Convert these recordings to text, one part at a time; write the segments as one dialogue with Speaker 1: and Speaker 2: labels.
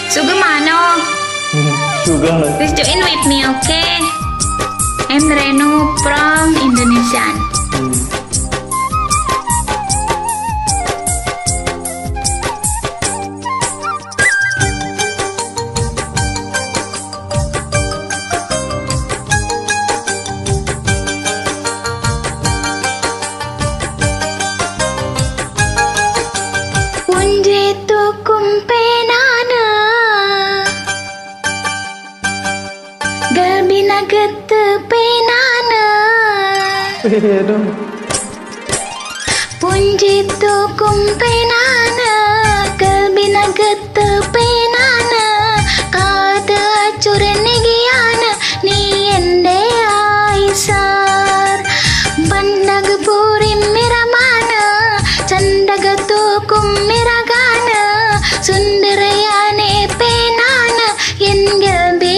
Speaker 1: Sugamano.
Speaker 2: Sugar.
Speaker 1: Please join with me, okay? I'm Renu from Indonesia.
Speaker 3: Galbinagatu penana Punjitu kumpenana Galbinagatu penana Kada churanigiana Ni ende aisar Bandagpuri miramana Chandagatu kummiragana Sundarayane penana Yen galbi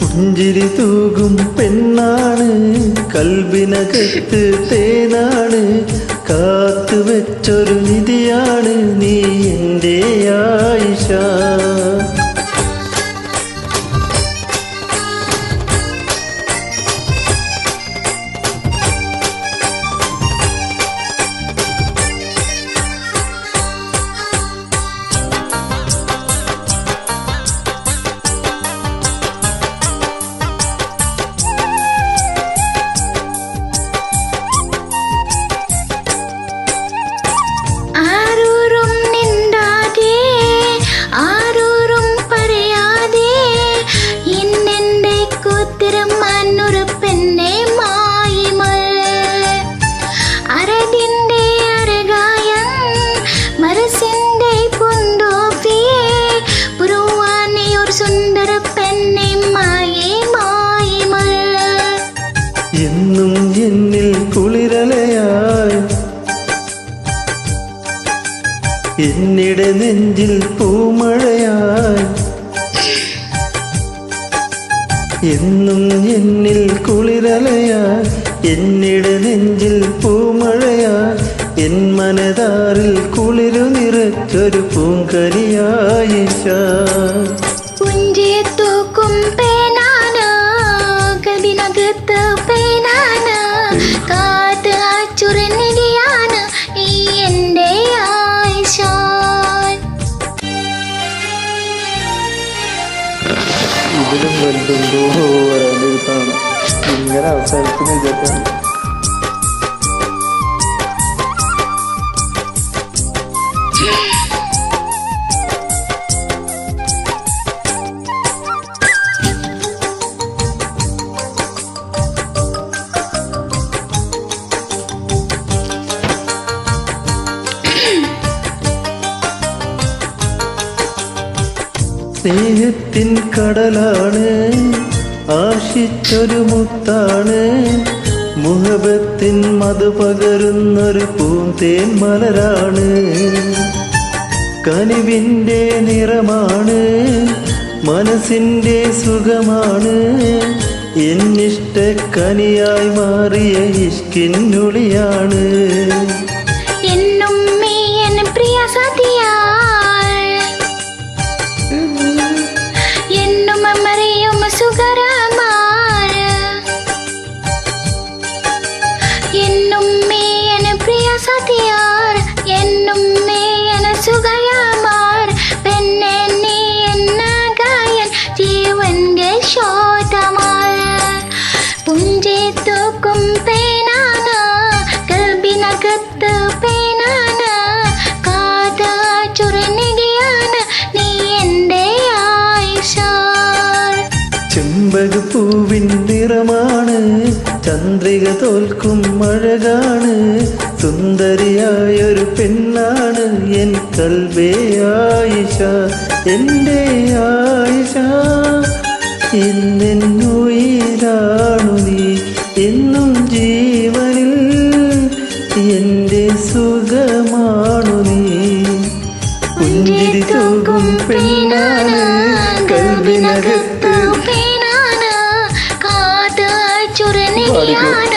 Speaker 2: പുഞ്ചിരി തൂകും പെണ്ണാണ് കൽബിനകത്ത് തേനാണ് കാത്തു വെച്ചൊരു നിധിയാണ് നീ എൻ്റെ ആയിഷ എന്നും എന്നിൽ കുളിരലയായി എന്നിടെ നെഞ്ചിൽ പൂമഴയായി എന്നും എന്നിൽ കുളിരലയായി എന്നിടെ നെഞ്ചിൽ പൂമഴയായി എൻ മനതാറിൽ കുളിരു നിറച്ചൊരു പൂങ്കരിയായിഷ ഇതിലും വലുതെന്തോ വരാനിരുത്താണ് ഇങ്ങനെ അവസാനിക്കുന്ന വിചാരിച്ചാണ് സ്നേഹത്തിൻ കടലാണ് ആശിച്ചൊരു മുത്താണ് മുഹബത്തിൻ മധു പകരുന്നൊരു പൂന്തേൻ മലരാണ് കനിവിൻ്റെ നിറമാണ് മനസ്സിൻ്റെ സുഖമാണ് എന്നിഷ്ട കനിയായി മാറിയ ഇഷ്കിന്നുളിയാണ് ചെമ്പകപ്പൂവിൻ നിറമാണ് ചന്ദ്രിക തോൽക്കും അഴകാണ് സുന്ദരിയായൊരു പെണ്ണാണ് എൻ കൽബേ ആയിഷ എൻ്റെ ആയിഷ എന്നുയിരാണു നീ എന്നും ജീവനിൽ എൻ്റെ സുഖമാണു നീ പുഞ്ചിരി തൂകും പെണ്ണാണ്
Speaker 3: കൽബിനകത്ത് പേനാണ് കാത് ചുരനിയാണ്